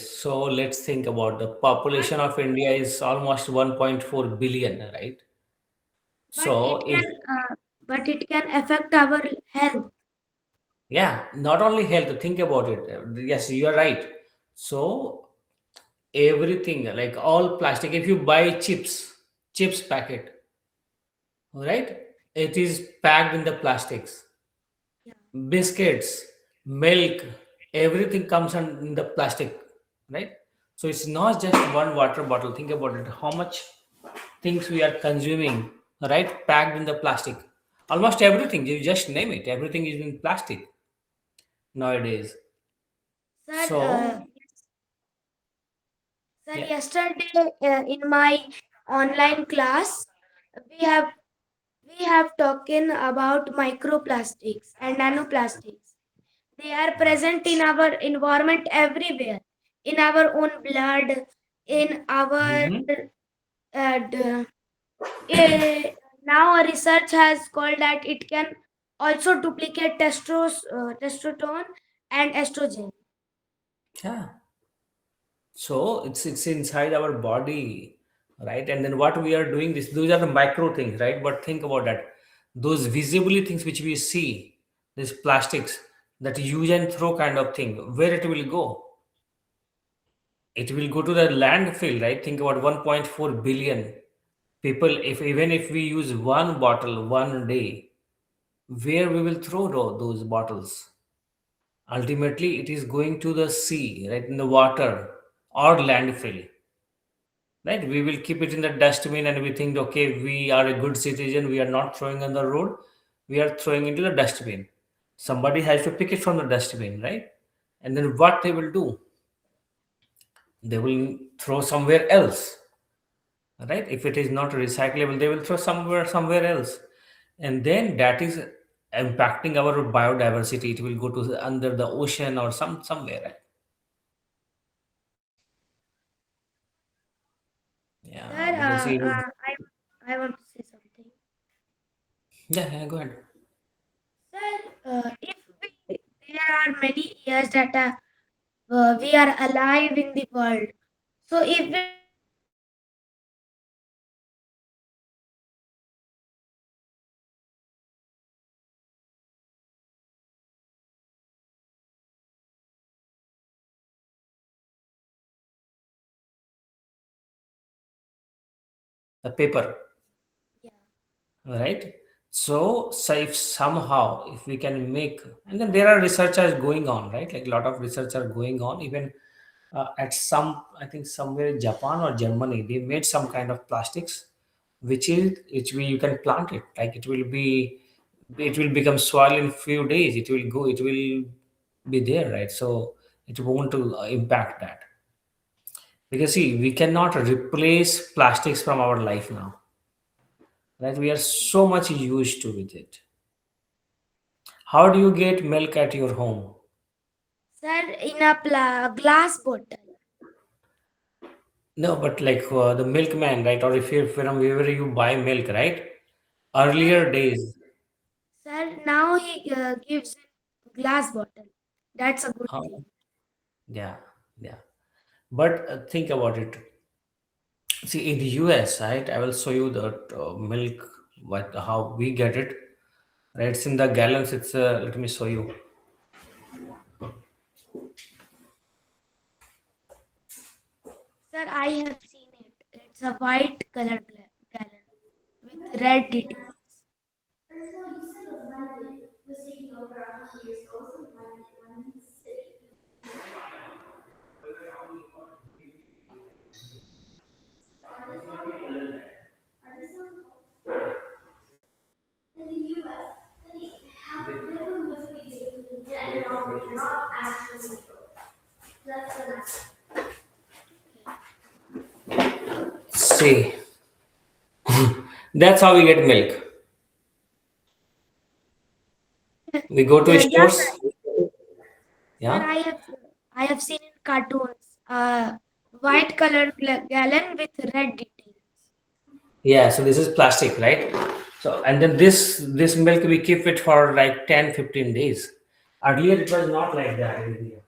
So let's think about the population but of India is almost 1.4 billion, right? but So it if can but it can affect our health. yeah, not only health, think about it. Yes, you are right. So everything like all plastic, if you buy chips packet, right? It is packed in the plastics. Yeah. Biscuits, milk, everything comes in the plastic, right? So it's not just one water bottle. Think about it. How much things we are consuming, right? Packed in the plastic. Almost everything. You just name it. Everything is in plastic nowadays. Sir, So sir, yeah. yesterday in my online class, we have we have talking about microplastics and nanoplastics. They are present in our environment everywhere, in our own blood, in our Mhm. d- eh, now a research has called that it can also duplicate testosterone and estrogen. Yeah. So it's inside our body, right? And then what we are doing this, those are the micro things, right? But think about that. Those visibly things which we see, these plastics, that use and throw kind of thing, where it will go? It will go to the landfill, right? Think about 1.4 billion people. If even if we use one bottle one day, where we will throw those bottles? Ultimately, it is going to the sea, right, in the water or landfill, right? We will keep it in the dustbin and we think, okay, we are a good citizen, we are not throwing on the road, we are throwing into the dustbin. Somebody has to pick it from the dustbin, right? And then what they will do, they will throw somewhere else, right? If it is not recyclable, they will throw somewhere else, and then that is impacting our biodiversity. It will go to under the ocean or somewhere, right? Sir, Yeah, because even I want to say something. yeah, go ahead. Sir, if we, there are many years that we are alive in the world. So if we don't The paper, yeah. right? So if somehow if we can make, and then there are researchers going on, right? Like a lot of research are going on, even at some, I think somewhere in Japan or Germany, they made some kind of plastics which we you can plant it, like it will become soil in few days. It will be there, right? So it won't impact that, because see, we cannot replace plastics from our life now, right? We are so much used to with it. How do you get milk at your home? Sir, in a glass bottle. No, but like the milkman, right? Or if you from wherever you buy milk, right? Sir, Earlier days. sir, now he gives glass bottle. That's a good Huh? thing. Yeah, yeah. But think about it. See, in the US, right? I will show you that milk, what how we get it. Right? It's in the gallons. It's let me show you. Sir, I have seen it. It's a white colored gallon with red details. See, that's how we get milk. We go to Yeah, stores. sir. Sir, Yeah, I have seen in cartoons white colored gallon with red details. yeah. So this is plastic, right? So and then this milk we keep it for like 10, 15 days. Earlier it was not like that in India.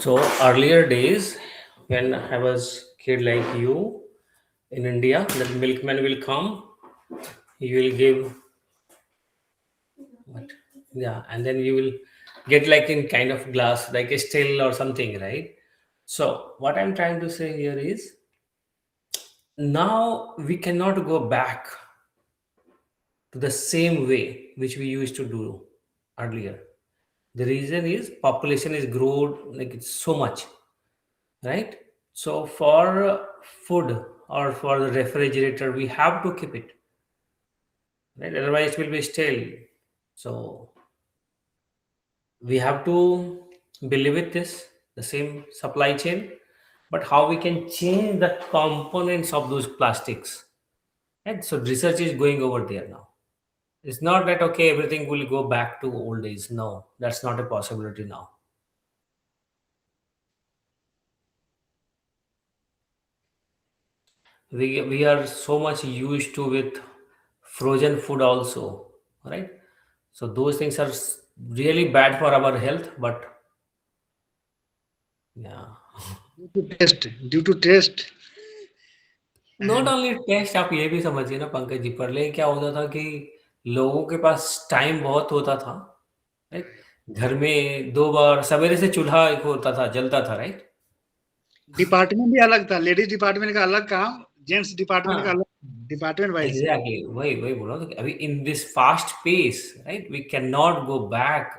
So earlier days, when I was kid like you in India, the milkman will come. He will give what? Yeah, and then you will get like in kind of glass, like a still or something, right? So what I'm trying to say here is now we cannot go back to the same way which we used to do earlier. The reason is population is grown like it's so much, right? So for food or for the refrigerator, we have to keep it, right? Otherwise, it will be stale. So we have to believe with this the same supply chain, but how we can change the components of those plastics, right? So research is going over there now. It's not that okay, everything will go back to old days. No, that's not a possibility now. We are so much used to with frozen food also, right? So those things are really bad for our health, but yeah. due to taste, not and only taste, आप ये भी समझिए ना पंकज जी, पहले क्या होता था कि लोगों के पास टाइम बहुत होता था, राइट? घर में 2 बार सवेरे से चूल्हा एक होता था, जलता था, राइट? डिपार्टमेंट भी अलग था, लेडीज डिपार्टमेंट का अलग काम, जेंट्स डिपार्टमेंट का हाँ, अलग, डिपार्टमेंट वाइज। एग्ज़ैक्टली वही बोल रहा हूँ कि अभी in this fast pace, right? We can not go back,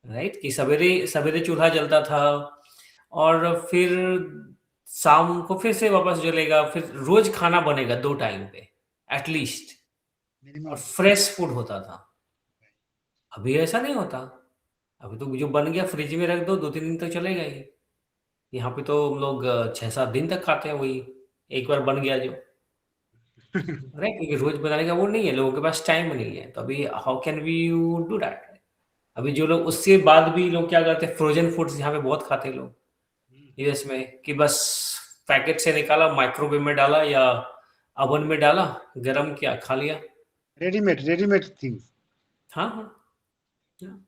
right? कि सवेरे सवेरे चूल्हा जलता था और फिर शाम को फिर से वापस जलेगा, फिर रोज़ खाना बनेगा 2 टाइम पे, एट लीस्ट, और मिनिमम। फ्रेश फूड होता था। अभी ऐसा नहीं होता। अभी तो जो बन गया फ्रिज में रख दो, 2-3 दिन तक चलेगा ही। यहाँ पे तो हम लोग 6-7 दिन तक खाते हैं वही, एक बार बन गया जो। राइट? क्योंकि रोज़ बनाने का वो नहीं है, लोगों के पास टाइम नहीं है। तो अभी how can we you do that? अभी जो लोग उसके बाद भी लोग क्या करते हैं, फ्रोज़न फूड्स यहाँ पे बहुत खाते हैं लोग, यूएस में, कि बस पैकेट से निकाला, माइक्रोवेव में डाला या ओवन में डाला, गरम किया, खा लिया। Readymade things. हाँ, हाँ। हाँ।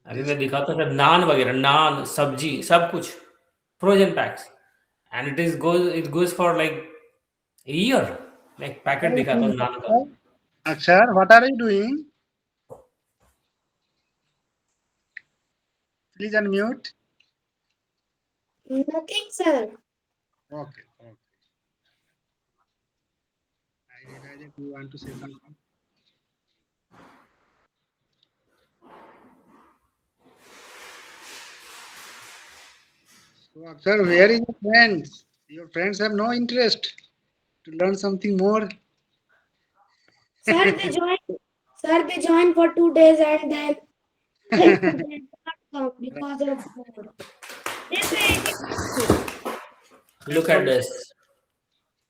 अभी जैसे मैं दिखाता था नान वगैरह, नान, सब्जी, सब कुछ frozen packs, and it goes for like year, like packet दिखाता हूँ नान का। Akshar, what are you doing? Please unmute. Nothing, sir. Okay okay, I realise that you want to say something. So Aksar, where is your friends? Your friends have no interest to learn something more. Sir, they joined. Sir, they joined for 2 days and then they did not come because of war. They say it is good. Look at this,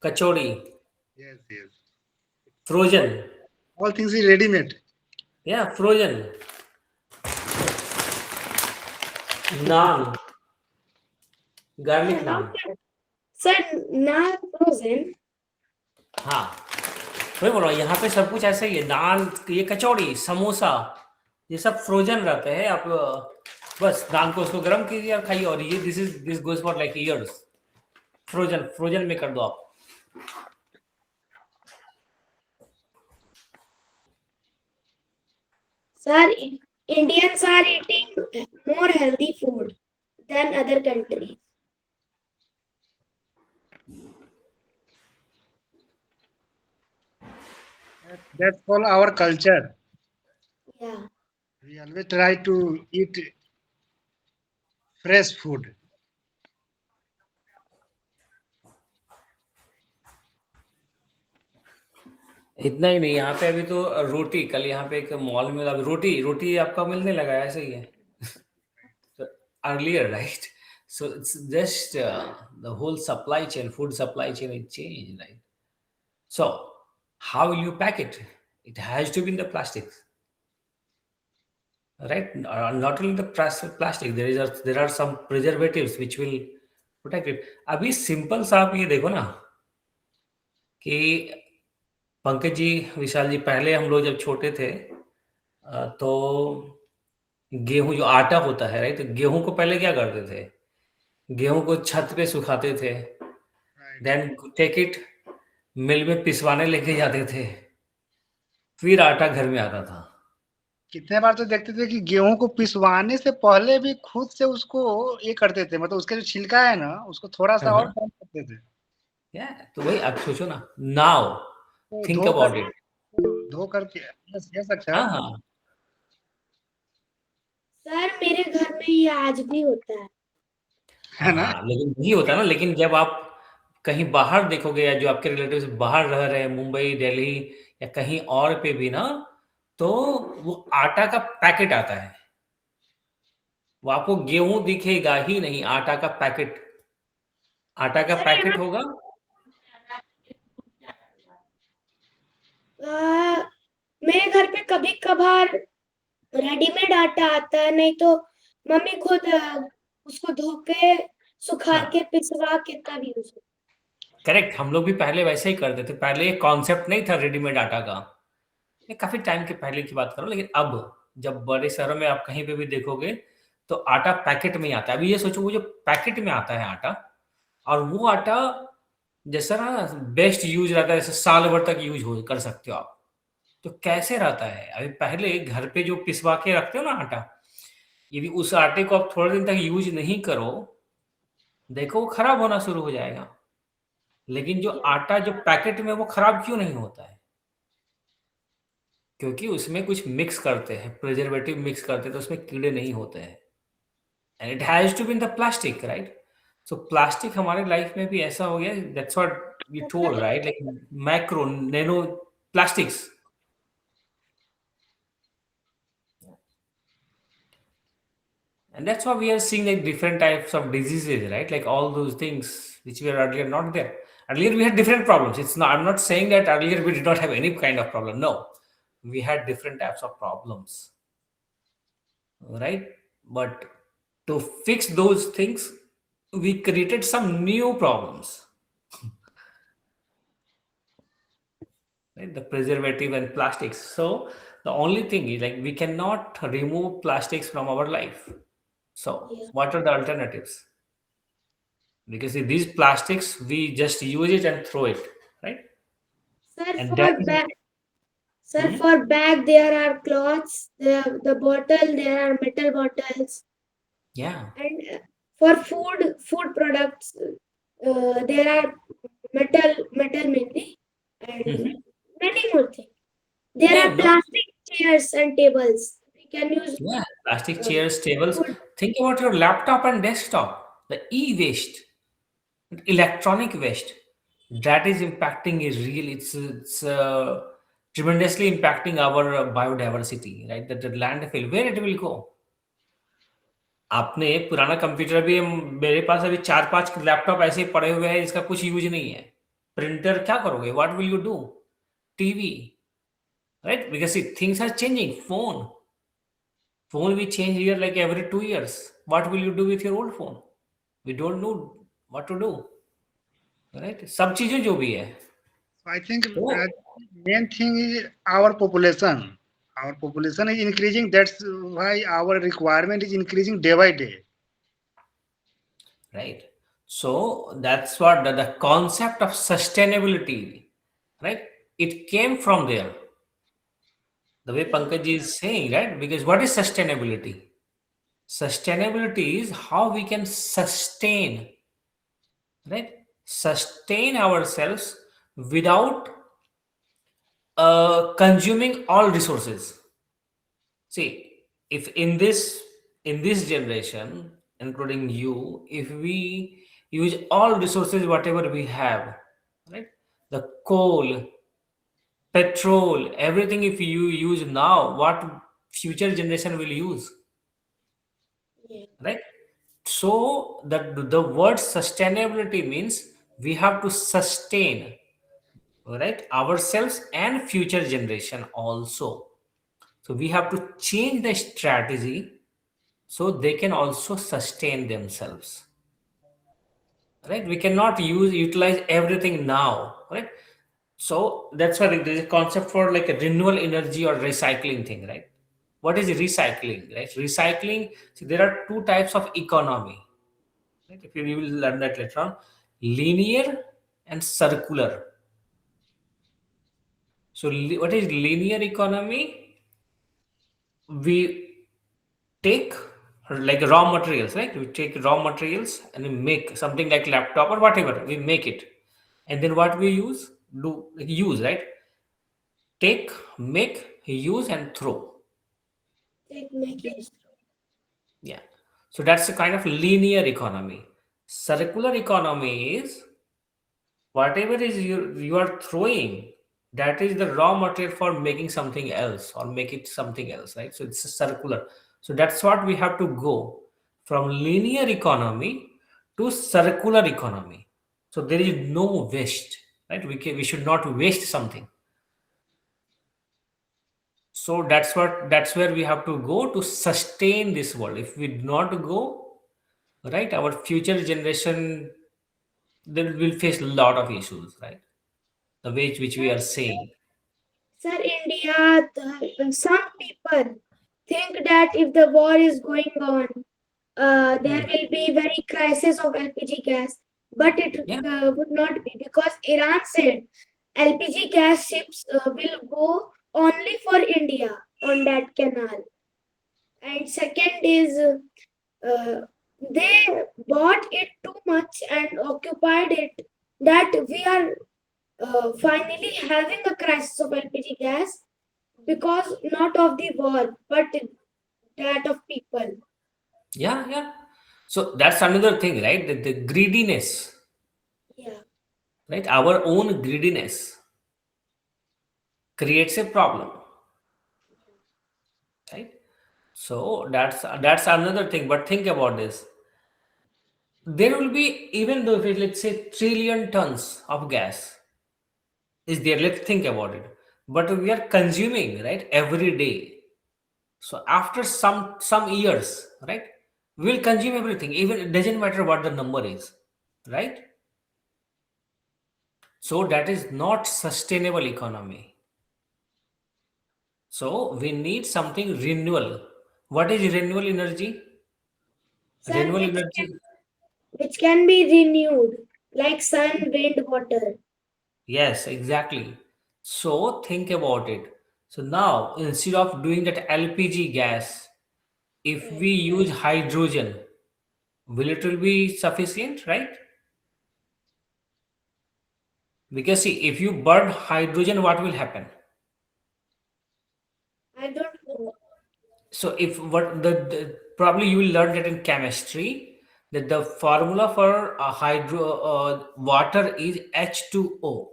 kachori, Yes, yes. Frozen, All things is ready-made. या frozen, naan, garlic Sir, how naan. can sir now frozen? हाँ, वही बोल रहा हूँ, यहाँ पे सब कुछ ऐसा ही है, नान, ये कचौड़ी, समोसा, ये सब फ्रोजन रहते हैं। आप बस नान को उसको गर्म कीजिए और खाइए, और ये this goes for like years. Frozen frozen में कर दो आप। Sir, Indians are eating more healthy food than other countries. That's all our culture. Yeah. We always try to eat fresh food. इतना ही नहीं, यहाँ पे अभी तो रोटी, कल यहाँ पे एक मॉल में अभी रोटी रोटी आपका मिलने लगा है, ऐसे ही है। Earlier, right? So it's just the whole supply chain, food supply chain is change, right? So how will you pack it? It has to be in the plastic, right? Not only the plastic, there are some preservatives which will protect it. अभी simple सा आप ये देखो ना कि पंकज जी, विशाल जी, पहले हम लोग जब छोटे थे तो गेहूँ जो आटा होता है, राइट? तो गेहूँ को पहले क्या करते थे? गेहूँ को छत पे सुखाते थे, राइट। देन टेक इट मिल में पिसवाने लेके जाते थे, फिर आटा घर में आता था। कितने बार तो देखते थे कि गेहूं को पिसवाने से पहले भी खुद से उसको ये करते थे, मतलब उसका जो छिलका है ना उसको थोड़ा हाँ, सा और हाँ। गर्म करते थे। या तो वही आप सोचो ना, नाउ तो थिंक धो कर अबाउट इट। धो करके, यस यस, अच्छा। हाँ, हाँ। सर मेरे घर में ये आज भी होता है। है ना। हाँ, लेकिन वही होता है ना, लेकिन जब आप कहीं बाहर देखोगे या जो आपके रिलेटिव्स बाहर रह रहे हैं, मुंबई, दिल्ली या कहीं और पे भी ना, तो वो आटा का पैकेट आता है। वो आपको गेहूँ दिखेगा ही नहीं, आटा का पैकेट। आटा का सर पैकेट यहाँ होगा। मेरे घर पे कभी कभार रेडीमेड आटा आता है, नहीं तो मम्मी खुद उसको धो के सुखा हाँ, के पिसवा के तब यूज। करेक्ट। हम लोग भी पहले वैसे ही करते थे। पहले ये कॉन्सेप्ट नहीं था रेडीमेड आटा का। ये काफ़ी टाइम के पहले की बात करो, लेकिन अब जब बड़े शहरों में आप कहीं पे भी देखोगे, तो आटा पैकेट में ही आता है। अभी ये सोचो, वो जो पैकेट में आता है आटा, और वो आटा जैसा ना बेस्ट यूज़ रहता है, जैसे साल भर तक यूज़ हो कर सकते हो आप। तो कैसे रहता है? अभी पहले घर पे जो पिसवा के रखते हो ना आटा, यदि उस आटे को आप थोड़े दिन तक यूज़ नहीं करो, देखो वो खराब होना शुरू हो जाएगा। लेकिन जो आटा जो पैकेट में, वो खराब क्यों नहीं होता है? क्योंकि उसमें कुछ मिक्स करते हैं, प्रिजर्वेटिव मिक्स करते हैं, तो उसमें कीड़े नहीं होते हैं। And it has to be in the plastic, right? So plastic हमारे लाइफ में भी ऐसा हो गया, that's what you told, right? Like macro, nano plastics. And that's why we are seeing like different types of diseases, right? Like all those things which were earlier not there. Earlier we had different problems. It's not, I'm not saying that earlier we did not have any kind of problem. No, we had different types of problems, right? But to fix those things, we created some new problems, right? The preservative and plastics. So the only thing is, like, we cannot remove plastics from our life. So Yeah. what are the alternatives? Because see, these plastics, we just use it and throw it, right? Sir, And that for is, bag, sir, hmm? for bag there are cloths, the bottle there are metal bottles, Yeah. and for food products there are metal mainly, and Hmm. many more things. There Yeah, are no, plastic chairs and tables. We can use yeah, plastic uh, chairs, tables. food. Think about your laptop and desktop, the e-waste, electronic waste. That is impacting is real. It's tremendously impacting our biodiversity, right? That the landfill, where it will go. आपने पुराना computer भी, मेरे पास अभी 4-5 laptop ऐसे ही पड़े हुए हैं जिसका कुछ यूज़ नहीं है। प्रिंटर क्या करोगे? What will you do? TV, right? Because see things are changing. Phone we change here like every 2 years. What will you do with your old phone? We don't know what to do, right? सब चीज़ें जो भी है। So I think तो main thing is our population. Our population is increasing. That's why our requirement is increasing day by day. right. So that's what the concept of sustainability, right? It came from there. The way Yeah. Pankaj is saying, right? Because what is sustainability? Sustainability is how we can sustain, right? Sustain ourselves without consuming all resources. See, if in this generation, including you, if we use all resources whatever we have, right? The coal, petrol, everything, if you use now, what future generation will use, Yeah. right? So that the word sustainability means we have to sustain, right, ourselves and future generation also. So we have to change the strategy so they can also sustain themselves, right? We cannot utilize everything now, right? So that's why there is a concept for like a renewable energy or recycling thing, right? What is recycling, right? Recycling, see, there are two types of economy, right? If you will learn that later on, linear and circular. So what is linear economy? We take like raw materials, right? We take raw materials and we make something like laptop or whatever. We make it, and then what we use, right? Take, make, use, and throw. Take make use. Yeah. So that's a kind of linear economy. Circular economy is whatever is you are throwing, that is the raw material for making something else or make it something else, right? So it's a circular. So that's what we have to go from linear economy to circular economy. So there is no waste, right? We should not waste something. So that's where we have to go to sustain this world. If we do not go, right, our future generation, they will face a lot of issues, right? The way which we Sir, are saying. sir, India, some people think that if the war is going on, there Hmm. will be very crisis of LPG gas, but it Yeah, would not be because Iran said LPG gas ships will go only for India on that canal. And second is they bought it too much and occupied it that we are finally having a crisis of LPG gas because not of the war but that of people. yeah, yeah. So that's another thing, right? The greediness, Yeah. right? Our own greediness creates a problem, right? So that's another thing. But think about this. There will be, even though if it, let's say, trillion tons of gas is there, let's think about it. But we are consuming, right, every day. So after some years, right, we will consume everything. Even it doesn't matter what the number is, right? So that is not sustainable economy. So we need something renewal. What is renewable energy? Sir, Renewable energy. which can be renewed like sun, wind, water. Yes, exactly. So think about it. So now instead of doing that LPG gas, if Right. we use hydrogen, will be sufficient, right? Because see, if you burn hydrogen, what will happen? I don't know. So if what the probably you will learn that in chemistry, that the formula for hydro water is H2O,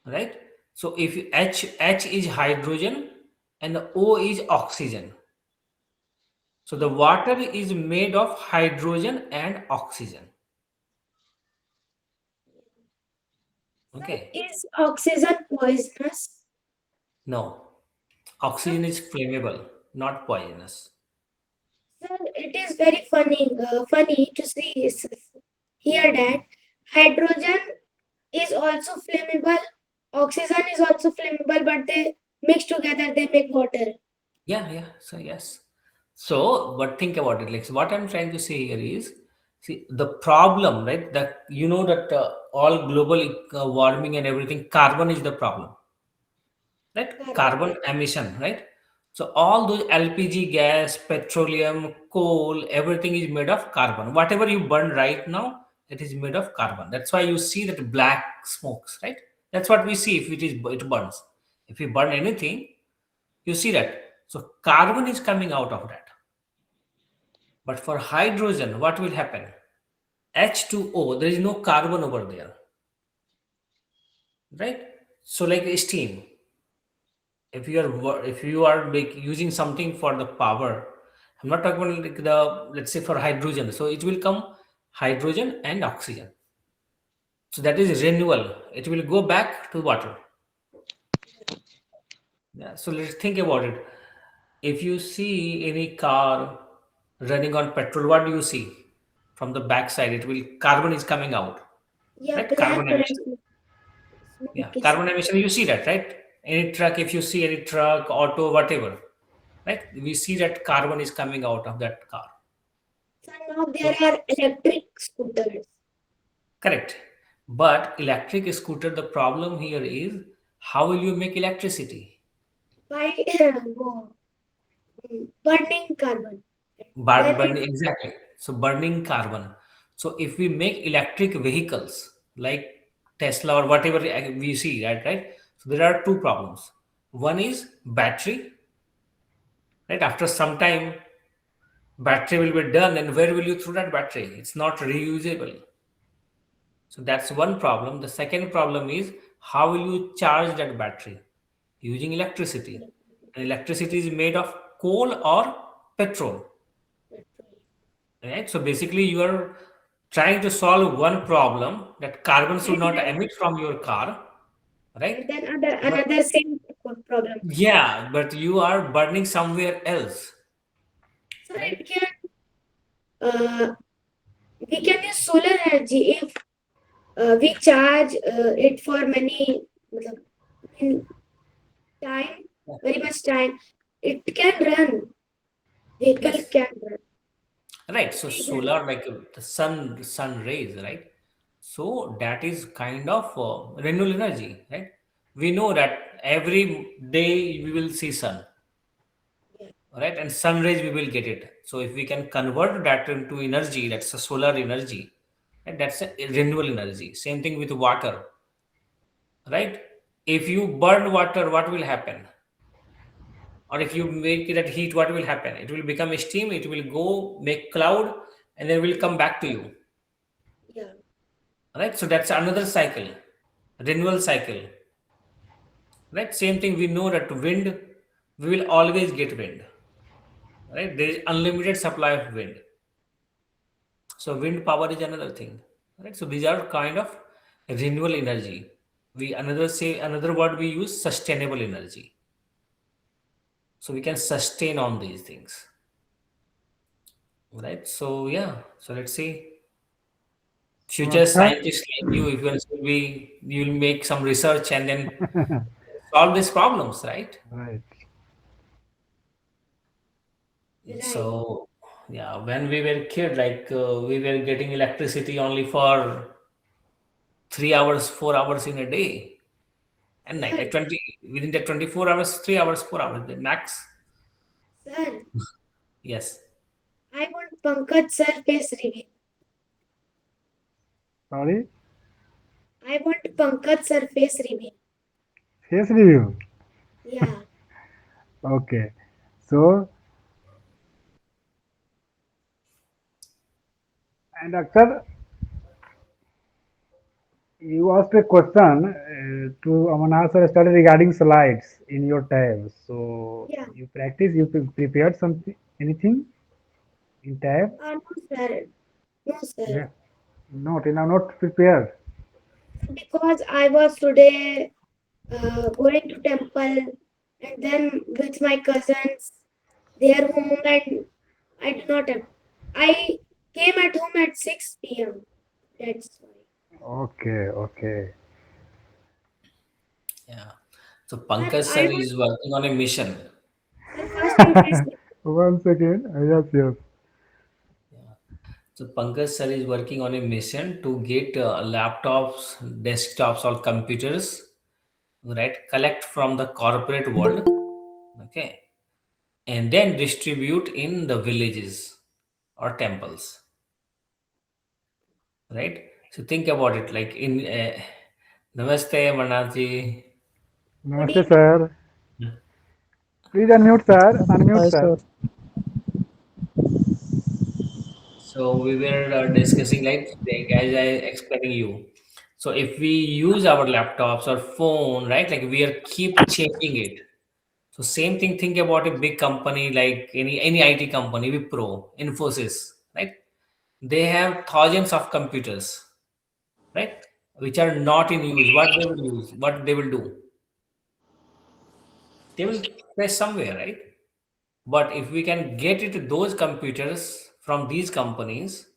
right? So if H is hydrogen and O is oxygen. So the Yeah. water is made of hydrogen and oxygen. Sir, Okay. is oxygen poisonous? No. Sir, Oxygen is flammable, not poisonous. sir, it is very funny to hear that hydrogen is also flammable, oxygen is also flammable, but they mix together, they make water. Yeah, yeah. So yes. So, but think about it. Like, so what I'm trying to say here is, see, the problem, right? That you know that all global warming and everything, carbon is the problem, right? Carbon, Carbon right? emission, right? So all those LPG gas, petroleum, coal, everything is made of carbon. Whatever you burn right now, it is made of carbon. That's why you see that black smokes, right? That's what we see if it burns. If you burn anything, you see that. So carbon is coming out of that. But for hydrogen, what will happen? H2O, there is no carbon over there, right? So like steam, if you are like using something for the power, I'm not talking about like the, let's say, for hydrogen. So it will come hydrogen and oxygen. So that is renewal. It will go back to water. Yeah. So let's think about it. If you see any car running on petrol, what do you see? From the backside, it will carbon is coming out, Yeah, right? black Carbon color emission. Yeah, smoke is carbon emission. You see that, right? Any truck, if you see any truck, auto, whatever, right? We see that carbon is coming out of that car. So now there So are electric scooters. correct. But electric scooter, the problem here is how will you make electricity? By burning carbon. Then Burning, it exactly. So burning carbon. So if we make electric vehicles like Tesla or whatever we see, right? So there are two problems. One is battery, right? After some time, battery will be done, and where will you throw that battery? It's not reusable. So that's one problem. The second problem is how will you charge that battery? Using electricity. And electricity is made of coal or petrol, petrol. right? So basically, you are trying to solve one problem that carbon should And not then emit from your car, right? and then other But another same problem comes. yeah, but you are burning somewhere else, So right? it can we can use solar energy if we charge it for many matlab, in time, very much time. It can run. Vehicle Yes, can run. right. So We can, solar, like the sun rays, right? So that is kind of renewable energy, right? We know that every day we will see sun, yeah, right? And sun rays we will get it. So if we can convert that into energy, that's a solar energy, and that's a renewable energy. Same thing with water, right? If you burn water, what will happen? Or if you make it at heat, what will happen? It will become steam, it will go make cloud, and then will yeah, come back to you, yeah. right? So that's another cycle, renewal cycle, right? Same thing, we know that wind, we will always get wind, right? There is unlimited supply of wind. So wind power is another thing, right? So these are kind of renewable energy. We another say another word we use, sustainable energy. So we can sustain on these things, right? So yeah, so let's see. So, Future Akshay, scientists like you, if you will be, you will make some research and then solve these problems, right? right. Right. So yeah, when we were kid, like we were getting electricity only for 3 hours, 4 hours in a day and night. Sir, Like 20 within the 24 hours, 3 hours, 4 hours, the max. sir, Yes. I want Pankaj sir face reveal. Sorry, I want Pankaj sir face reveal. face review. Yeah. Okay. So, and Akshay, you asked a question to Amarnath Sir study regarding slides in your tab. So, Yeah. you practice, you prepared something, anything in tab? No, sir. No, sir. Yeah. Not, you know, not prepared. Because I was today going to temple and then with my cousins, their home, and I do not have. I came at home at 6 p.m. That's why. Okay, okay. Yeah. So Sir, Pankaj I sir want, is working on a mission. sir, first you face me. Once again, yes, yes. Yeah. So Pankaj sir is working on a mission to get laptops, desktops, or computers, right? Collect from the corporate world, okay, and then distribute in the villages or temples, right? So think about it, like in Namaste, Manatji. Good Namaste, evening. sir. Please unmute, sir. Unmute, Hi sir. sir. So we were discussing like as I explaining you. So if we use our laptops or phone, right, like we are keep changing it. So same thing. Think about a big company like any IT company, Wipro, Infosys, right? They have thousands of computers, right, which are not in use. What they will use? What they will do? They will place somewhere, right? But if we can get it those computers from these companies,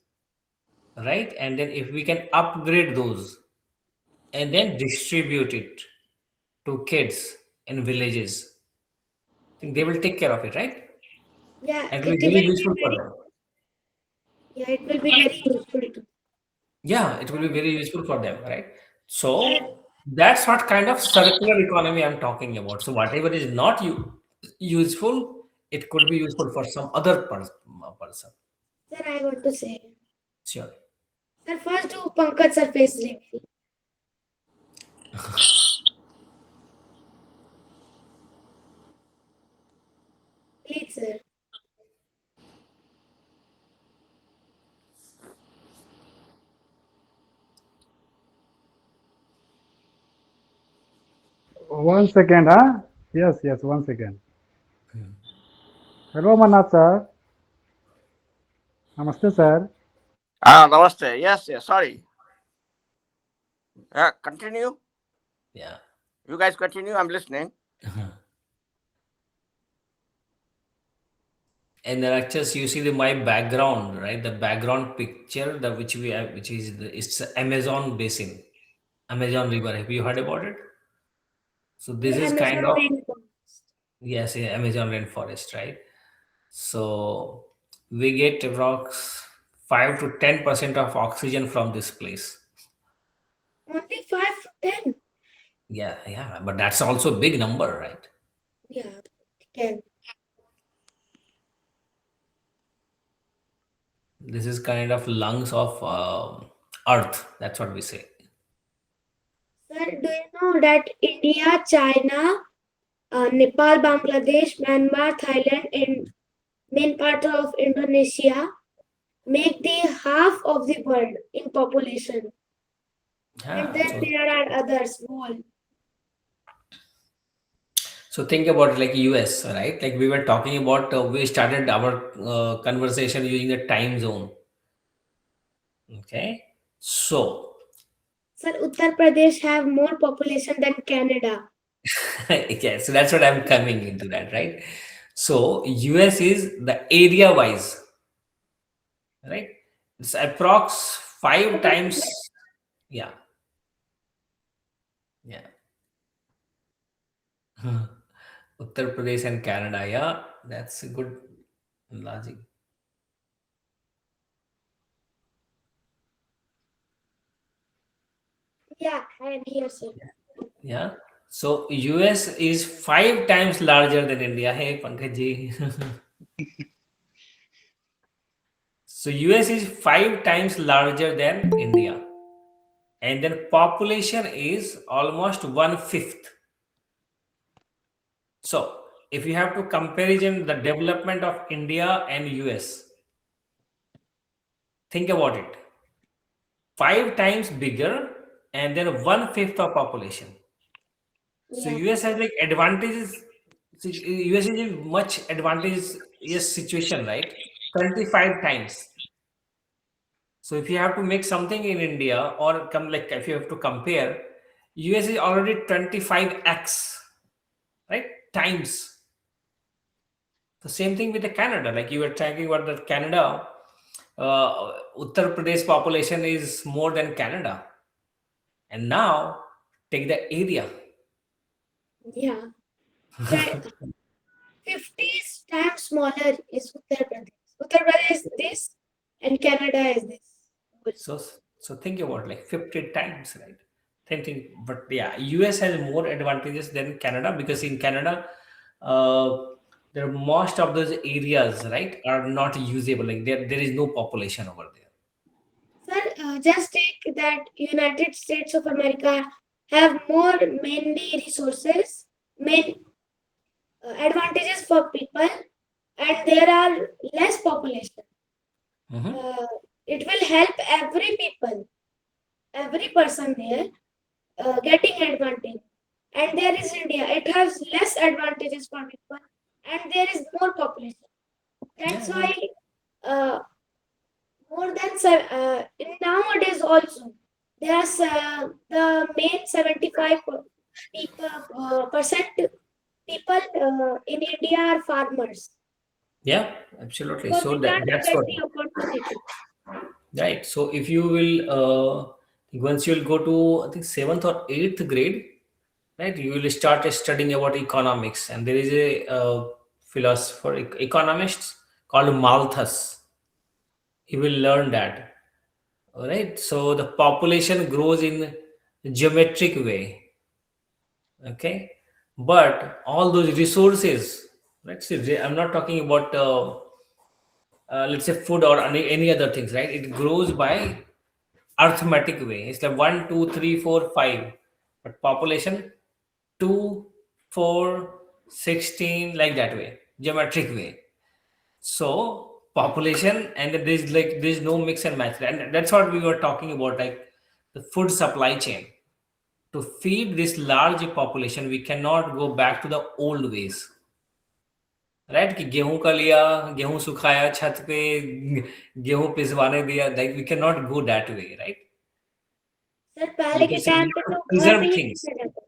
right, and then if we can upgrade those and then distribute it to kids in villages. I think they will take care of it, right? Yeah, And it will it be will very be useful for very, them. yeah, it will be very useful to. Yeah, it will be very useful for them, right? Sir, So that's what kind of circular economy I'm talking about. So whatever is not useful, it could be useful for some other person. sir, I want to say. Sure. Sir, first do Pankaj sir face reveal. Please, sir. One second, huh? Yes, yes, one second. Hello, Amarnath sir. Namaste, sir. Namaste. Yes, yes. Sorry. Continue. Yeah. You guys continue. I'm listening. And then just you see my background, right? The background picture, the which we have, which is it's Amazon basin, Amazon River. Have you heard about it? So this Yeah, is kind Amazon of, rainforest. yes, yeah, Amazon rainforest, right? So we get approx 5 to 10% of oxygen from this place. Only 5 to 10. Yeah, yeah, but that's also a big number, right? Yeah, can. This is kind of lungs of Earth. That's what we say. Sir, do you know that India, China, Nepal, Bangladesh, Myanmar, Thailand, and main part of Indonesia make the half of the world in population, and Yeah. then there are others more. So think about it like US, right? Like we were talking about, we started our conversation using the time zone. Okay. So, Sir, Uttar Pradesh have more population than Canada. yeah, so that's what I'm coming into that, right? So, US is the area wise, right? It's approx five Uttar times. Pradesh, Yeah. Yeah. Uttar Pradesh and Canada. Yeah. That's a good logic. yeah, I am here, sir. Yeah. So, US is 5 times larger than India. Hey, Pankaj ji. So US is 5 times larger than India, and then population is almost 1/5. So if you have to comparison the development of India and US, think about it. 5 times bigger, and then 1/5 of population. So Yeah, US has like advantages. US is in much advantageous, yes, situation, right? 25 times. So if you have to make something in India or come like if you have to compare, US is already 25x, right? Times. The same thing with the Canada. Like you were talking about the Canada, Uttar Pradesh population is more than Canada. And now take the area. yeah. 50 times smaller is Uttar Pradesh. Uttar Pradesh is this, and Canada is this. So so think about like 50 times, right? Thinking, but yeah, US has more advantages than Canada because in Canada, uh, there most of those areas, right, are not usable. Like there is no population over there. Sir, just take that United States of America have more mainly resources, main advantages for people, and there are less population. Mhm. Uh, it will help every people, every person there getting advantage. And there is India. It has less advantages for people, and there is more population. Yeah, That's yeah. why uh, more than in nowadays also there's the main 75 people percent people in India are farmers Yeah, absolutely. because So they can't that's get what, the opportunity. right. So if you will, once you'll go to I think seventh or eighth grade, right? You will start studying about economics, and there is a philosopher, economist called Malthus. He will learn that, all right? So the population grows in geometric way, okay? But all those resources, let's say, I'm not talking about let's say food or any other things, right? It grows by arithmetic way. It's like 1, 2, 3, 4, 5. But population 2, 4, 16, like that way, geometric way. So population, and there's no mix and match, and that's what we were talking about, like the food supply chain. To feed this large population, we cannot go back to the old ways, right कि गेहूं का लिया, गेहूं सुखाया छत पे, गेहूं पिसवाने दिया, like we can not go that way, right? Sir पहले के बिकॉज वी टाइम पे हैव टू तो घर पे प्रिजर्व ही थिंग्स। रखा जाता था।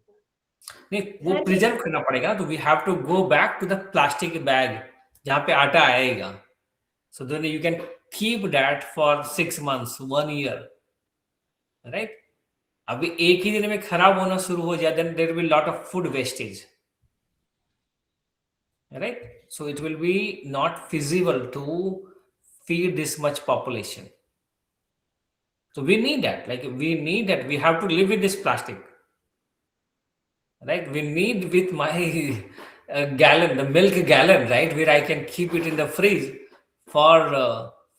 नहीं, वो घर पे प्रिजर्व करना पड़ेगा, तो we have to go back to the plastic bag जहां पे आटा आएगा। So then you can keep that for 6 months, 1 year, right? अभी एक ही दिन में खराब होना शुरू हो जाए, then there will lot of food wastage, right? So it will be not feasible to feed this much population. So we need that, like we need that, we have to live with this plastic, right? We need with my gallon, the milk gallon, right, where I can keep it in the fridge for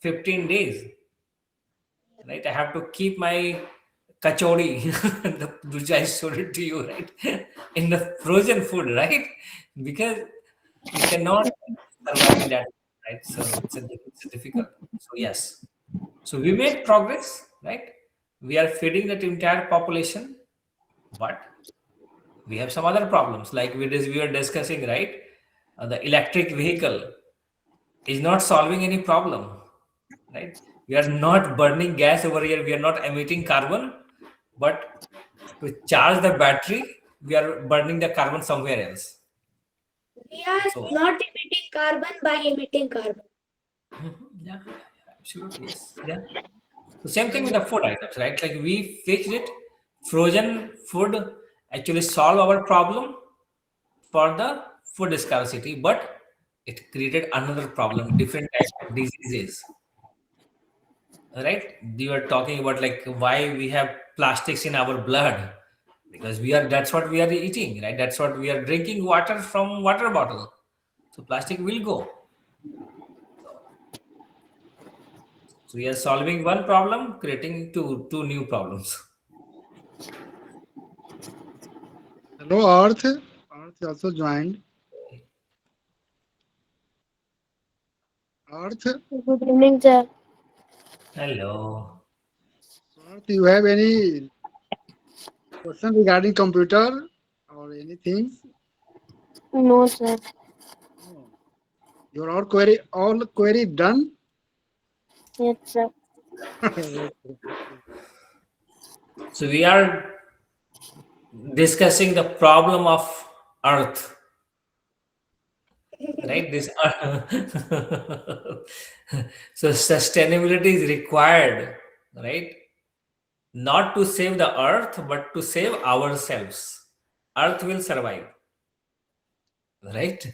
15 days, right? I have to keep my kachori which I showed it to you, right? In the frozen food, right? Because we cannot survive in that, right? So it's a difficult. So yes, so we made progress, right? We are feeding that entire population, but we have some other problems, like we were discussing, right? The electric vehicle is not solving any problem, right? We are not burning gas over here, we are not emitting carbon, but to charge the battery we are burning the carbon somewhere else. we are So not emitting carbon by emitting carbon. yeah, absolutely, yes, yeah. So same thing with the food items, right? Like we fixed it. Frozen food actually solve our problem for the food scarcity, but it created another problem, different types of diseases. Right? You are talking about like why we have plastics in our blood, because that's what we are eating, right? That's what we are drinking water from water bottle. So plastic will go. So we are solving one problem, creating two new problems. Hello, Earth. Earth also joined. Earth. Good evening, sir. Hello. Earth, you have any question regarding computer or anything? No, sir. No. Your all query done? Yes, sir. Okay. So we are discussing the problem of Earth, right? This so sustainability is required, right? Not to save the Earth, but to save ourselves. Earth will survive, right?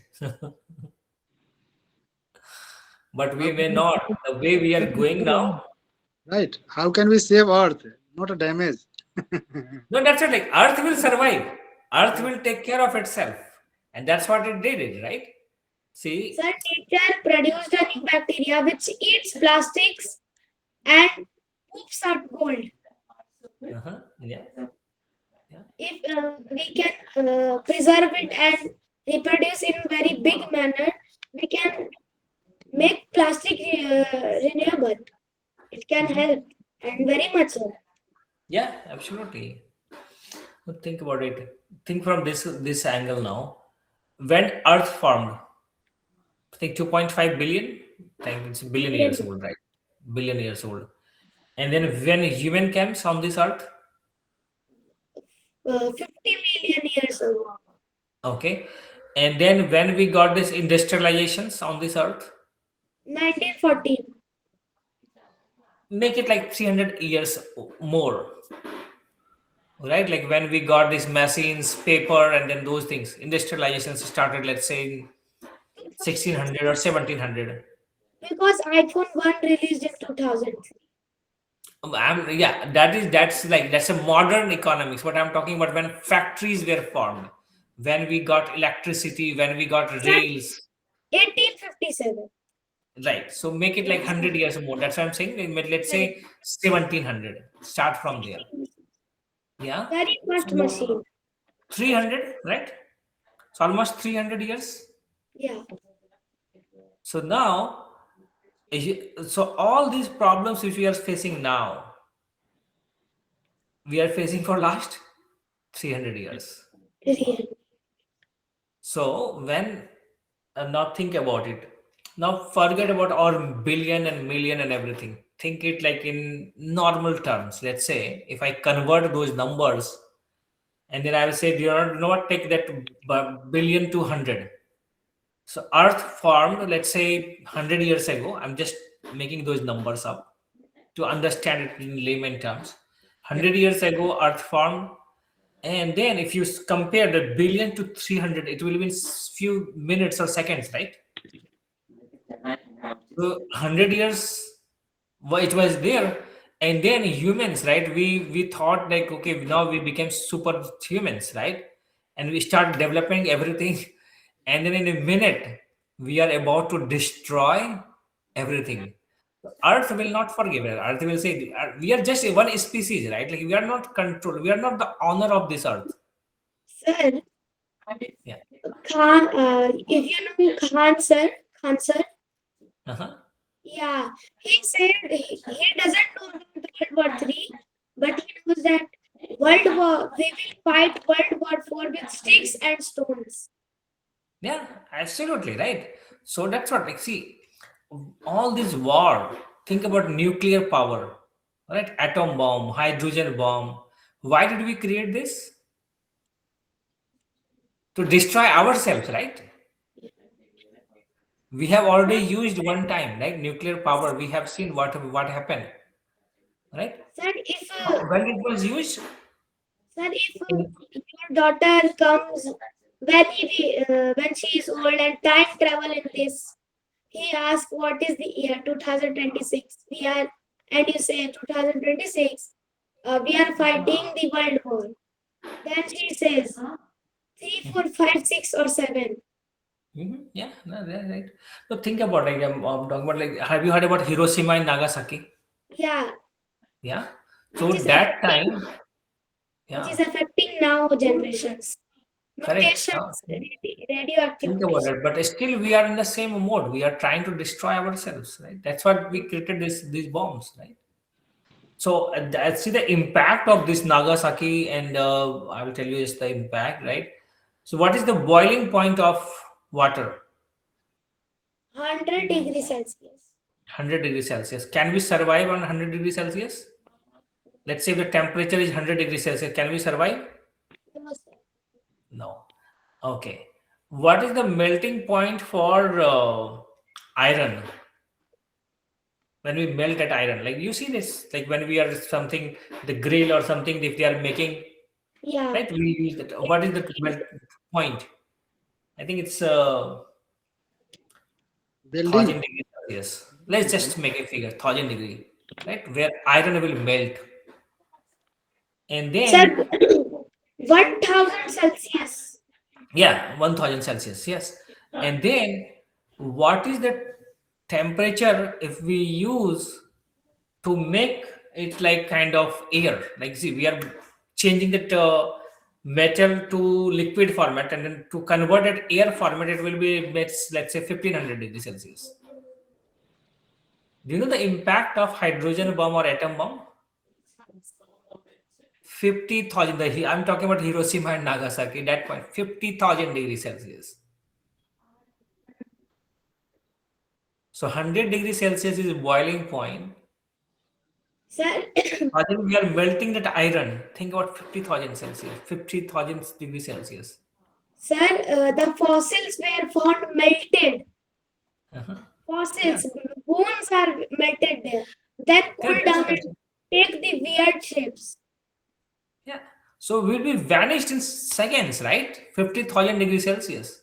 But How we may can not. The way we are going now, right? How can we save Earth? Not a damage. no, that's it. Like Earth will survive. Earth Yes. will take care of itself, and that's what it did, right? See, Sir, nature produced a new bacteria which eats plastics and poops out gold. yeah, If we can preserve it and reproduce in very big manner, we can make plastic renewable. It can help and very much so. yeah, absolutely. But think about it. Think from this angle now. When Earth formed, I think 2.5 billion. I think it's a billion years old, right? Billion years old. And then when human came on this Earth, 50 million years ago. okay, and then when we got this industrializations on this Earth, 1914. make it like 300 years more. right? Like when we got these machines, paper, and then those things, industrialization started, let's say in 1600 or 1700. Because iPhone 1 released in 2003. Yeah, that's a modern economics. What I'm talking about, when factories were formed, when we got electricity, when we got Sir, rails, 1857. right? So make it like Yes, 100 years more. That's what I'm saying. Let's correct. say 1700. Start from there. 16. Yeah. Very first So machine. 300, right? So almost 300 years. Yeah. So now, so all these problems which we are facing now, we are facing for last 300 years. Really. So when now think about it. Now forget about our billion and million and everything. Think it like in normal terms. Let's say if I convert those numbers, and then I will say, do you know what? Take that billion to 100. So Earth formed, let's say 100 years ago. I'm just making those numbers up to understand it in layman terms. 100 years ago, Earth formed, and then if you compare the billion to 300, it will be in few minutes or seconds, right? So 100 years, it was there, and then humans, right? We thought like, okay, now we became super humans, right? And we start developing everything, and then in a minute, we are about to destroy everything. Earth will not forgive it. Earth will say, we are just one species, right? Like we are not control. We are not the owner of this earth. Sir, Yeah. Khan, if you know Khan sir, Uh-huh. yeah, he said he doesn't know about the World War Three, but he knows that we will fight World War Four with sticks and stones. Yeah, absolutely right. So that's what, like, see, all this war. Think about nuclear power, right? Atom bomb, hydrogen bomb. Why did we create this? To destroy ourselves, right? We have already Sir, used one time, right? Nuclear power. We have seen what happened, right? sir, if When it was used, sir, if in, your daughter comes when she is old and time travel in this, he asks what is the year 2026. We are and you say 2026. We are fighting the world war. Then she says 3, 4, 5, 6, or 7. yeah, no, right. So think about, like, I'm talking about, like, have you heard about Hiroshima and Nagasaki? Yeah, Yeah. which So is that affecting time, which yeah, is affecting now generations. correct. Mutations, radioactive Think about mutations. it, but still we are in the same mode. We are trying to destroy ourselves, right? That's what we created these bombs, right? So see the impact of this Nagasaki, and I will tell you is the impact, right? So what is the boiling point of water? 100 degrees Celsius. 100 degrees Celsius. Can we survive on 100 degrees Celsius? Let's say the temperature is 100 degrees Celsius. Can we survive? No, sir. No. Okay. What is the melting point for iron? When we melt that iron, like you see this, like when we are something, the grill or something, if they are making, Yeah, right, we use that. What is the melt point? I think it's 1000 Building. degrees Celsius. Let's just make a figure, 1000 degree, right, where iron will melt, and sir, then 1000 Celsius. yeah, 1000 Celsius, yes. And then what is the temperature if we use to make it like kind of air? Like, see, we are changing that metal to liquid format, and then to convert it air format, it will be, let's say 1500 degrees Celsius. Do you know the impact of hydrogen bomb or atom bomb? 50,000. I'm talking about Hiroshima and Nagasaki. That point, 50,000 degrees Celsius. So 100 degrees Celsius is boiling point. Sir, I think we are melting that iron. Think about 50,000 Celsius, 50,000 degrees Celsius. sir, the fossils were found melted. Uh-huh. Yeah, Fossils, bones are melted there. Then cool correct. down and take the weird shapes. Yeah. So we'll be vanished in seconds, right? 50,000 degrees Celsius.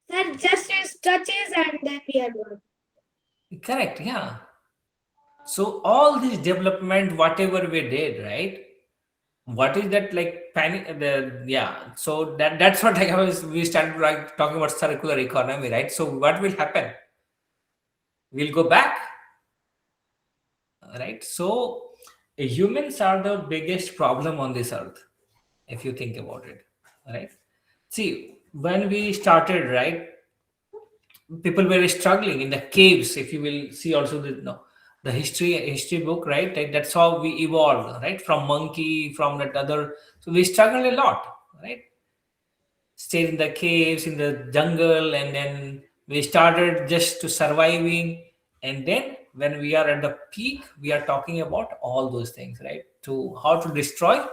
Sir, just as touches and then we are gone. Correct, yeah. So all this development, whatever we did, right? What is that like panic? Yeah. So that's what I was. We started like talking about circular economy, right? So what will happen? We'll go back, right? So humans are the biggest problem on this earth, if you think about it, right? See, when we started, right, people were struggling in the caves. If you will see also the no, the history book, right? That's how we evolved, right? From monkey, from that other. So we struggled a lot, right? Stayed in the caves, in the jungle, and then we started just to surviving. And then when we are at the peak, we are talking about all those things, right? To how to destroy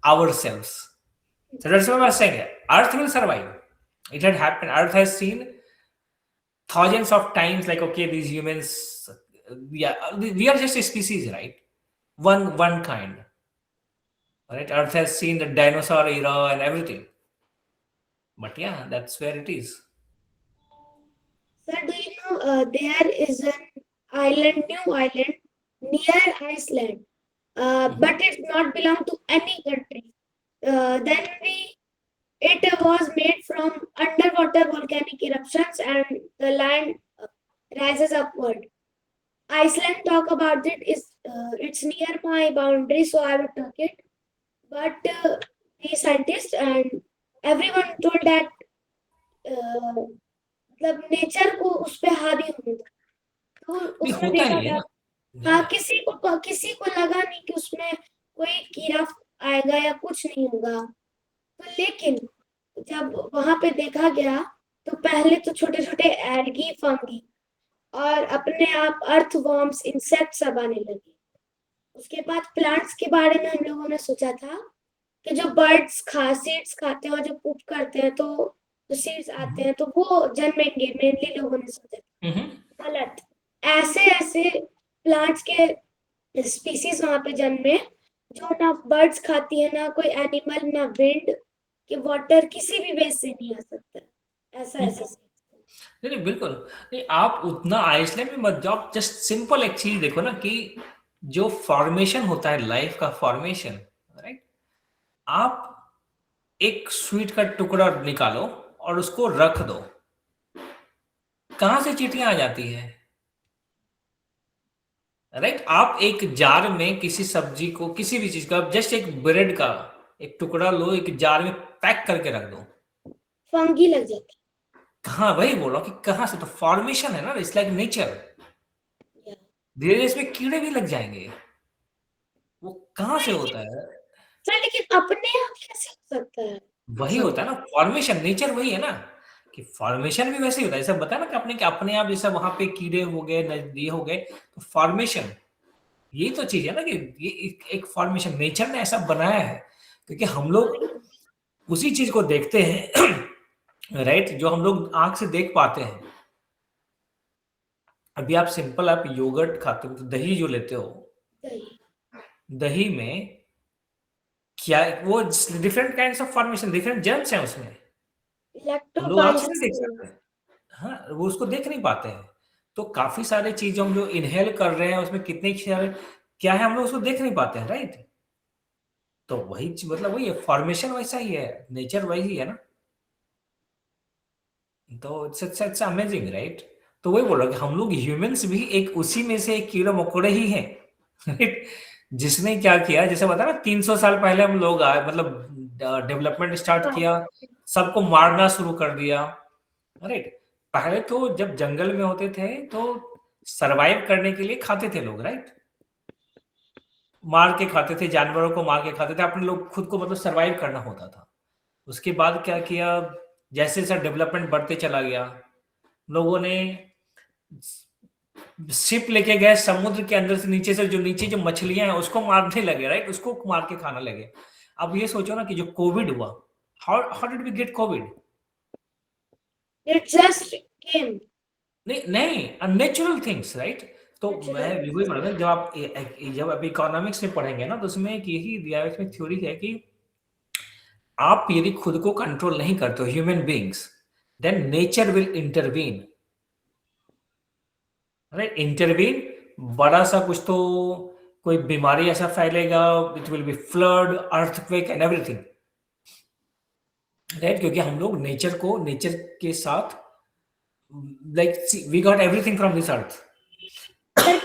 ourselves. So that's what I was saying. Earth will survive. It had happened. Earth has seen thousands of times, like, okay, these humans, yeah, we are just a species, right? One kind, right? Earth has seen the dinosaur era and everything. But yeah, that's where it is. Sir, do you know there is an new island near Iceland, but it not belong to any country. It was made from underwater volcanic eruptions and the land rises upward. Iceland talk about it's near my boundary, so I will talk it. But the scientists and everyone told that मतलब nature को उस पे हावी होने दो तो नहीं उसमें होता देखा नहीं है गया ना। हाँ किसी को लगा नहीं कि उसमें कोई कीड़ा आएगा या कुछ नहीं होगा तो लेकिन जब वहां पे देखा गया तो पहले तो छोटे छोटे एल्गी फंगी और अपने आप अर्थवॉर्म्स इंसेक्ट सब आने लगे उसके बाद प्लांट्स के बारे में हम लोगों ने सोचा था कि जो बर्ड्स सीड्स खाते हैं और जो पुप करते हैं तो जो सीड्स आते हैं तो वो जन्मेंगे मेनली लोगों ने सोचा गलत ऐसे ऐसे प्लांट्स के स्पीसीज वहां पे जन्मे जो ना बर्ड्स खाती है ना कोई एनिमल ना विंड कि वाटर किसी भी बेस से नहीं आ सकता ऐसा ऐसा नहीं नहीं बिल्कुल नहीं। आप उतना आइसलैंड में मत जाओ। जस्ट सिंपल एक चीज देखो ना कि जो फॉर्मेशन होता है लाइफ का फॉर्मेशन, राइट? आप एक स्वीट का टुकड़ा निकालो और उसको रख दो, कहां से चींटियां आ जाती है, राइट? आप एक जार में किसी सब्जी को, किसी भी चीज का, जस्ट एक ब्रेड का एक टुकड़ा लो, एक जार में पैक करके रख दो, फंगी लग जाती कहाँ? वही बोलो कि कहाँ से। तो फॉर्मेशन है ना, इट्स लाइक नेचर। है धीरे धीरे इसमें कीड़े भी लग जाएंगे। वो कहाँ से होता है? सर लेकिन अपने आप कैसे हो सकता है वही होता है ना फॉर्मेशन। नेचर वही है ना कि फॉर्मेशन भी वैसे ही होता है। जैसे बताया ना कि अपने आप जैसे वहां पे कीड़े हो गए, ये हो गए, तो फॉर्मेशन यही तो चीज है ना कि ये एक फॉर्मेशन नेचर ने ऐसा बनाया है क्योंकि हम लोग उसी चीज को देखते हैं राइट, जो हम लोग आंख से देख पाते हैं। अभी आप सिंपल आप योगर्ट खाते हो तो दही जो लेते हो, दही दही में क्या वो different kinds of formation, different germs हैं उसमें, हम लोग आंख से नहीं देख सकते। हाँ, वो उसको देख नहीं पाते हैं। तो काफी सारे चीज हम जो इनहेल कर रहे हैं उसमें कितने सारे क्या है हम लोग उसको देख नहीं पाते हैं, राइट? तो वही मतलब वही है, फॉर्मेशन वैसा ही है, नेचर वही है ना। तो इट्स अमेजिंग, राइट? तो वही बोल रहा कि हम लोग ह्यूमंस भी एक उसी में से एक कीड़े मकोड़े ही हैं, राइट? जिसने क्या किया, जैसे बता ना 300 साल पहले हम लोग आए, मतलब डेवलपमेंट स्टार्ट किया, सबको मारना शुरू कर दिया, राइट? पहले तो जब जंगल में होते थे तो सरवाइव करने के लिए खाते थे लोग, राइट? मार के खाते थे, जानवरों को मार के खाते थे, अपने लोग खुद को मतलब सरवाइव करना होता था। उसके बाद क्या किया, जैसे जैसा डेवलपमेंट बढ़ते चला गया, लोगों ने शिप लेके गए, समुद्र के अंदर से नीचे से जो नीचे जो मछलियां हैं उसको मारने लगे, राइट? उसको मार के खाना लगे। अब ये सोचो ना कि जो कोविड हुआ, how did we get Covid? It just came नहीं नहीं, अननेचुरल थिंग्स, राइट? तो तो मैं Natural. वही बोल रहा था, जब आप इकोनॉमिक्स में पढ़ेंगे ना, तो उसमें एक यही दिया है, इसमें थ्योरी है कि आप यदि खुद को कंट्रोल नहीं करते हो, human beings, then nature will intervene, right? Intervene, बड़ा सा कुछ तो, कोई बीमारी ऐसा फैलेगा, it will be flood, earthquake and everything, right? क्योंकि हम लोग नेचर के साथ, like we got everything from this earth. Sir,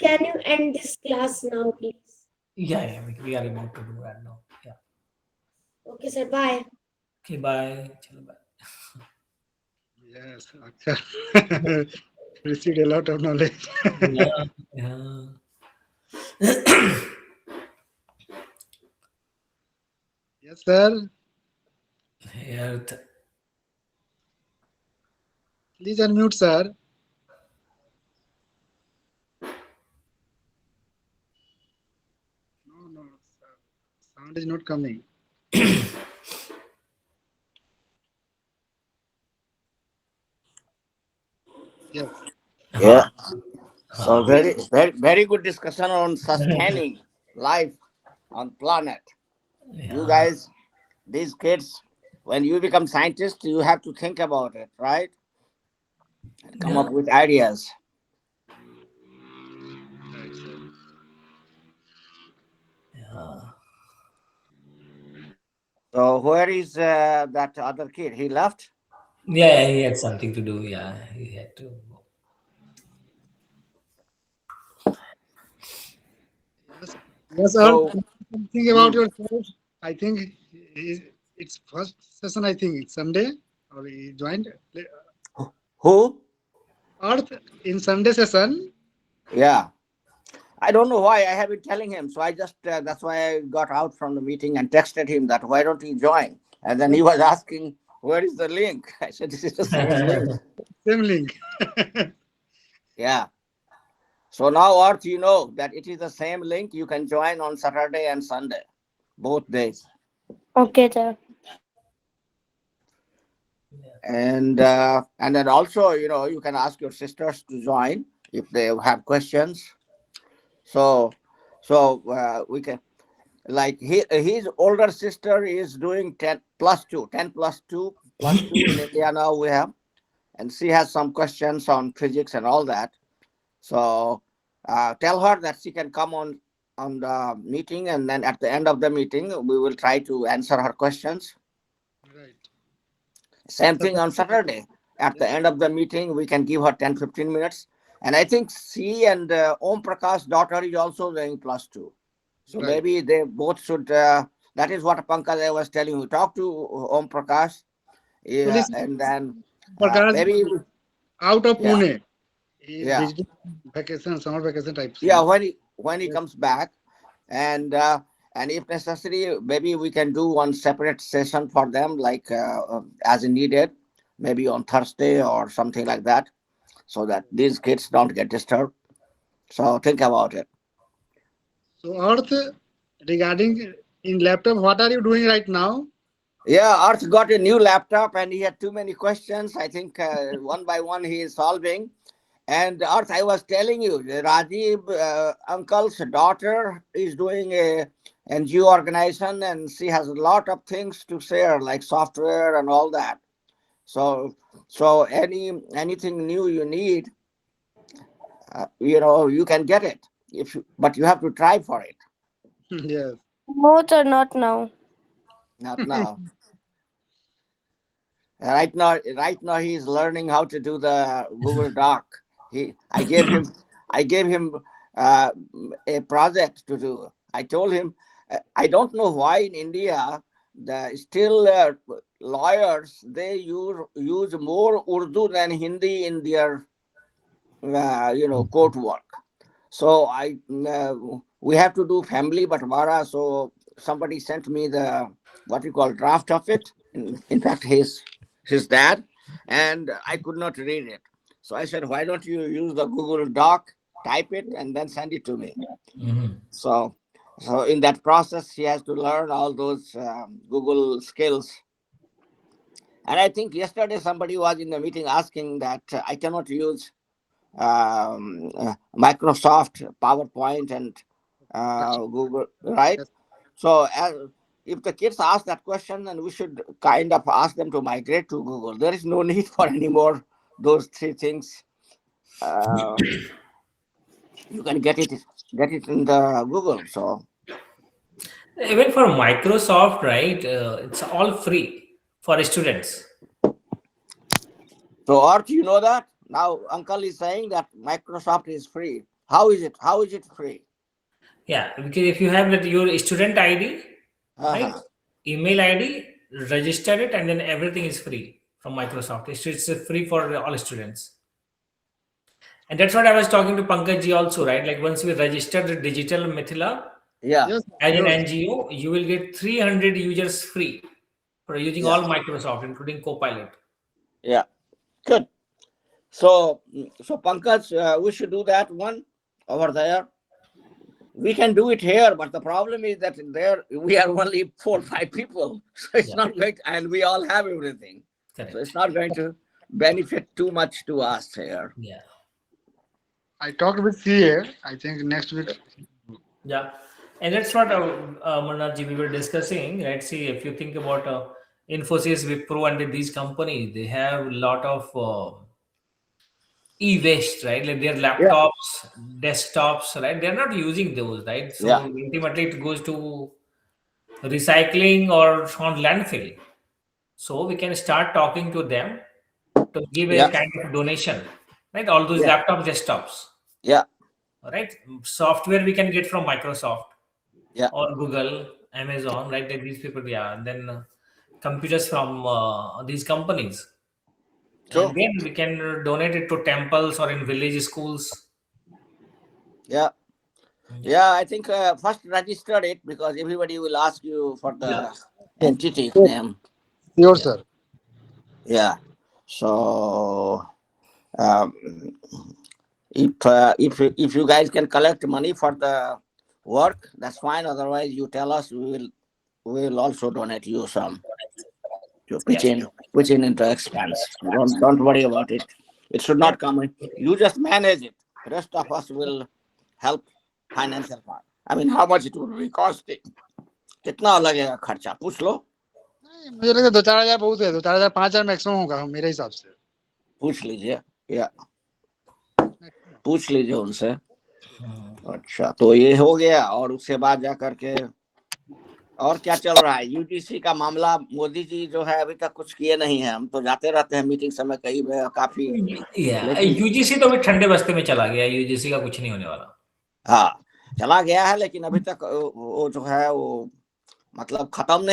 can you end this class now, please? Yeah, we are about to do that now. Yeah. Okay, sir. Bye. Okay, bye. Chalo, bye. Yes, Akshay. Received a lot of knowledge. Yeah, yeah. Yes, sir. Earth. Please unmute, sir. No, no, sir. Sound is not coming. Yes. Yeah. हाँ, So हाँ, very good discussion on sustaining life on planet. You yeah, guys, these kids, when you become scientists, you have to think about it, right? And come yeah, up with ideas. Right, sir. yeah. So where is that other kid? He left. Yeah, he had something to do. Yeah, he had to. Yes, yes, sir. So Something about hmm, yourself. I think it's first session. I think it's Sunday or he joined who? Earth in Sunday session. Yeah. I don't know why I have been telling him. So I just that's why I got out from the meeting and texted him that why don't you join? And then he was asking where is the link. I said this is the same link. Same link. Yeah. So now, Earth, you know that it is the same link. You can join on Saturday and Sunday, both days. Okay, sir. And then also, you can ask your sisters to join if they have questions. So we can, like, his older sister is doing 10 plus 2, 10 plus 2 plus 2 in India now we have, and she has some questions on physics and all that. So tell her that she can come on the meeting, and then at the end of the meeting we will try to answer her questions. Right. Same thing on Saturday. Saturday. At the Yes. end of the meeting, we can give her 10-15 minutes. And I think she and Om Prakash's daughter is also doing plus 2. So Right. maybe they both should. That is what Pankaj I was telling you. Talk to Om Prakash. So Yeah, listen, and then Prakash maybe, out of yeah, Pune. He is yeah, visiting vacation, summer vacation type yeah. thing. When he Yes. comes back, and if necessary, maybe we can do one separate session for them, like as needed, maybe on Thursday or something like that, so that these kids don't get disturbed. So think about it. So Earth, regarding in laptop, what are you doing right now? Yeah, Arth got a new laptop and he had too many questions. I think one by one he is solving. And Arth, I was telling you, Rajiv uncle's daughter is doing a NGO organization, and she has a lot of things to share, like software and all that. So anything new you need, you can get it, but you have to try for it. Yes. No, sir, not now. Not now. Right now he is learning how to do the Google Doc. I gave him uh, a project to do. I told him I don't know why in India the still lawyers they use more Urdu than Hindi in their court work. So we have to do family Batwara. So somebody sent me the what you call draft of it. In fact, his dad, and I could not read it. So I said, why don't you use the Google Doc, type it, and then send it to me? Mhm. So in that process, he has to learn all those Google skills. And I think yesterday somebody was in the meeting asking that I cannot use Microsoft PowerPoint and Google, right? Yes. So if the kids ask that question, then we should kind of ask them to migrate to Google. There is no need for any more those three things. You can get it in the Google. So Even for Microsoft, right? It's all free for students. so Art, you know that now Uncle is saying that Microsoft is free. How is it? How is it free? Yeah, because if you have that your student ID, right, Uh-huh. email ID, register it, and then everything is free from Microsoft. It's free for all students. And that's what I was talking to Pankaj ji also, right? Like once we register the digital Mithila Yeah, Yes, as an sure. NGO, you will get 300 users free for using yeah, all Microsoft, including Copilot. yeah. Good. So Pankaj, we should do that one over there. We can do it here, but the problem is that there we are only 4 or 5 people, so it's Yeah, not going. And we all have everything, so it's correct. not going to benefit too much to us here. Yeah, I talked with CA. I think next week. yeah. And that's what Amarnath ji, we were discussing. Let's see if you think about Infosys, Wipro, and these companies, they have a lot of e-waste, right? Like their Yeah, laptops, desktops, right? They're not using those, right? So yeah, ultimately, it goes to recycling or on landfill. So we can start talking to them to give a yeah, kind of donation, right? All those yeah, laptop desktops, yeah, right? Software we can get from Microsoft yeah. or Google, Amazon, right? Like these people, yeah. And then computers from these companies. And True. then we can donate it to temples or in village schools. Yeah, Yeah. yeah. I think first register it because everybody will ask you for Yeah. the entity Sure, name. sure, Yeah. sir. Yeah. So um, if you guys can collect money for the work, that's fine. Otherwise, you tell us. We will also donate you some to Yeah. pitch in into expense. Don't worry about it. It should Yeah. not come in. You just manage it. Rest of us will help financial part. I mean, how much it would be costing? कितना लगेगा खर्चा पूछ लो. नहीं, मुझे लगता है 2-4 हजार बहुत है, 2-4 हजार 5 हजार मैक्सिमम होगा मेरे हिसाब से. पूछ लीजिए या पूछ लीजिए उनसे. अच्छा तो ये हो गया और उसके बाद जा करके और क्या चल रहा है. यूजीसी का मामला मोदी जी जो है अभी तक कुछ किए नहीं है. हम तो जाते रहते हैं मीटिंग समय कई काफी, या लेकिन यूजीसी तो अभी ठंडे बस्ते में चला गया. यूजीसी का कुछ नहीं होने वाला. हाँ चला गया है लेकिन अभी तक वो जो है वो मतलब खत्म नहीं